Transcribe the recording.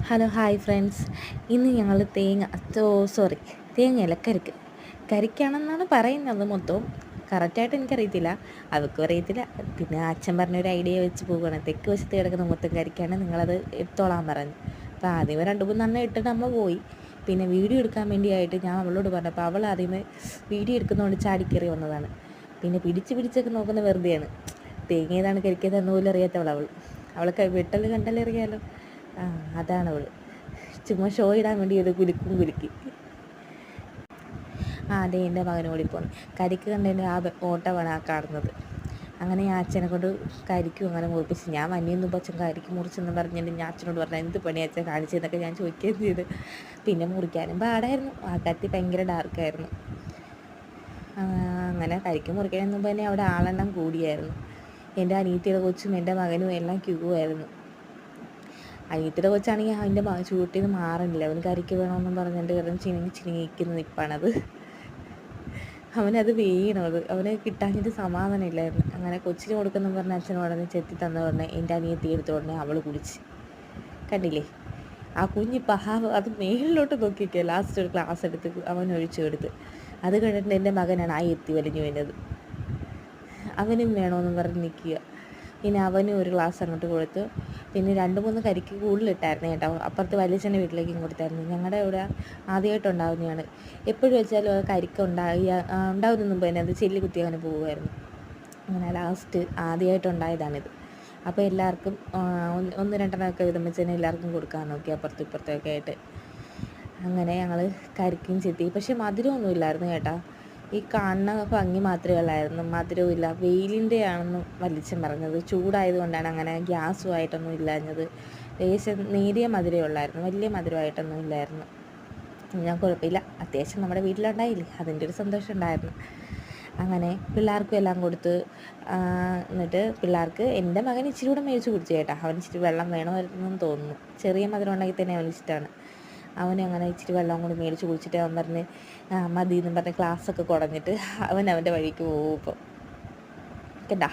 Hello hi friends. ഇന്ന് ഞങ്ങൾ തേങ്ങയല്ല കരിക്കാണെന്നാണ് പറയുന്നത്. മൊത്തവും കറക്റ്റായിട്ട് എനിക്കറിയത്തില്ല, അവൾക്കും അറിയത്തില്ല. പിന്നെ അച്ഛൻ പറഞ്ഞൊരു ഐഡിയ വെച്ച് പോവുകയാണ്. തെക്ക് വശത്ത് കിടക്കുന്ന മൊത്തം കരിക്കാണ്, നിങ്ങളത് എടുത്തോളാൻ പറഞ്ഞു. അപ്പോൾ ആദ്യമേ 2-3 ഇട്ടിട്ട് അമ്മ പോയി. പിന്നെ വീഡിയോ എടുക്കാൻ വേണ്ടിയായിട്ട് ഞാൻ അവളോട് പറഞ്ഞു. അപ്പോൾ അവൾ ആദ്യമേ വീഡിയോ എടുക്കുന്നതുകൊണ്ട് ചാടിക്കയറി വന്നതാണ്. പിന്നെ പിടിച്ചൊക്കെ നോക്കുന്ന വെറുതെയാണ്. തേങ്ങ ഏതാണ് കരിക്കുന്നതെന്ന് പോലും അറിയാത്തവൾ. അവൾക്ക് വെട്ടൽ കണ്ടല്ലേ. അതാണ് അവൾ ചുമ്മാ ഷോ ഇടാൻ വേണ്ടി ഇത് കുലുക്കി. അതെ, എൻ്റെ മകൻ ഓടിപ്പോന്നു. കരിക്ക് കണ്ടതിൻ്റെ ആ ഓട്ടമാണ് ആ കാണുന്നത്. അങ്ങനെ ഞാൻ അച്ഛനെ കൊണ്ട് കരിക്കും അങ്ങനെ മുറിപ്പിച്ച്. ഞാൻ വന്നിയൊന്നും അച്ഛൻ കരിക്ക് മുറിച്ചെന്ന് പറഞ്ഞിട്ട് ഞാൻ അച്ഛനോട് പറഞ്ഞു, എന്ത് പണി അച്ഛൻ കാണിച്ചതെന്നൊക്കെ ഞാൻ ചോദിക്കുകയും ചെയ്ത്. പിന്നെ മുറിക്കാനും പാടായിരുന്നു, ആ കത്തി ഭയങ്കര ഡാർക്കായിരുന്നു. അങ്ങനെ കരിക്ക് മുറിക്കുന്നതിന് മുമ്പ് തന്നെ അവിടെ ആളെണ്ണം കൂടിയായിരുന്നു. എൻ്റെ അനിയത്തിയുടെ കൊച്ചും എൻ്റെ മകനും എല്ലാം ക്യൂ ആയിരുന്നു. അനിയത്തിയുടെ കൊച്ചാണെങ്കിൽ അവൻ്റെ ചൂട്ടിൽ നിന്ന് മാറുന്നില്ല. അവന് കരിക്ക് വേണമെന്നും പറഞ്ഞിട്ട് കിടന്ന് ചിനിങ്ങിക്കുന്ന നിൽപ്പാണത്. അവനത് വീണത്, അവന് കിട്ടാഞ്ഞിട്ട് സമാധാനമില്ലായിരുന്നു. അങ്ങനെ കൊച്ചിന് കൊടുക്കുന്നു പറഞ്ഞ അച്ഛൻ ഉടനെ ചെത്തി തന്ന ഉടനെ എൻ്റെ അനിയത്തി എടുത്ത ഉടനെ അവൾ കുടിച്ച്. കണ്ടില്ലേ ആ കുഞ്ഞിപ്പോൾ അത് മേളിലോട്ട് നോക്കിക്കുക. ലാസ്റ്റ് ഒരു ഗ്ലാസ് എടുത്ത് അവൻ ഒഴിച്ചു കൊടുത്ത്. അത് കണ്ടിട്ട് എൻ്റെ മകനാണ് ആ എത്തി വലിഞ്ഞു വീണത്. അവനും വേണമെന്ന് പറഞ്ഞ് നിൽക്കുക. പിന്നെ അവനും ഒരു ഗ്ലാസ് അങ്ങോട്ട് കൊടുത്തു. പിന്നെ 2-3 കരിക്ക് കൂടുതലിട്ടായിരുന്നു കേട്ടോ. അപ്പുറത്ത് വലിയച്ഛൻ്റെ വീട്ടിലേക്കും കൊടുത്തായിരുന്നു. ഞങ്ങളുടെ ഇവിടെ ആദ്യമായിട്ടുണ്ടാകുന്നതാണ്. എപ്പോഴും വെച്ചാലും അത് കരിക്ക് ഉണ്ടാകുന്നതിന് മുമ്പ് തന്നെ അത് ചെല്ലി കുത്തി അങ്ങനെ പോകുമായിരുന്നു. അങ്ങനെ ലാസ്റ്റ് ആദ്യമായിട്ടുണ്ടായതാണിത്. അപ്പോൾ എല്ലാവർക്കും 1-2 വീതം വെച്ച് തന്നെ എല്ലാവർക്കും കൊടുക്കാൻ നോക്കി, അപ്പുറത്തും ഇപ്പുറത്തൊക്കെ ആയിട്ട്. അങ്ങനെ ഞങ്ങൾ കരിക്കും ചെത്തി. പക്ഷേ മധുരമൊന്നും കേട്ടോ. ഈ കാണുന്ന ഭംഗി മാത്രമേ ഉള്ളായിരുന്നു, മധുരവുമില്ല. വെയിലിൻ്റെ ആണെന്ന് വലിച്ചൻ പറഞ്ഞത്. ചൂടായതുകൊണ്ടാണ് അങ്ങനെ ഗ്യാസുമായിട്ടൊന്നും ഇല്ലാഞ്ഞത്. ലേശം നേരിയ മധുരമേ ഉള്ളായിരുന്നു, വലിയ മധുരമായിട്ടൊന്നും ഇല്ലായിരുന്നു. ഞാൻ കുഴപ്പമില്ല, അത്യാവശ്യം നമ്മുടെ വീട്ടിലുണ്ടായില്ലേ, അതിൻ്റെ ഒരു സന്തോഷം ഉണ്ടായിരുന്നു. അങ്ങനെ പിള്ളേർക്കും എല്ലാം കൊടുത്ത്. എന്നിട്ട് പിള്ളേർക്ക് എൻ്റെ മകൻ ഇച്ചിരി കൂടെ മേടിച്ച് കുടിച്ചു കേട്ടോ. അവൻ ഇച്ചിരി വെള്ളം വേണമായിരുന്നെന്ന് തോന്നുന്നു. ചെറിയ മധുരം ഉണ്ടെങ്കിൽ തന്നെ അവന് ഇഷ്ടമാണ്. അവനങ്ങനെ ഇച്ചിരി വെള്ളം കൂടി മേടിച്ച് കുടിച്ചിട്ട് അവൻ പറഞ്ഞ് മതി എന്നും പറഞ്ഞ് ക്ലാസ്സൊക്കെ കുടഞ്ഞിട്ട് അവൻ അവൻ്റെ വഴിക്ക് പോകും. ഇപ്പോൾ കണ്ടാ.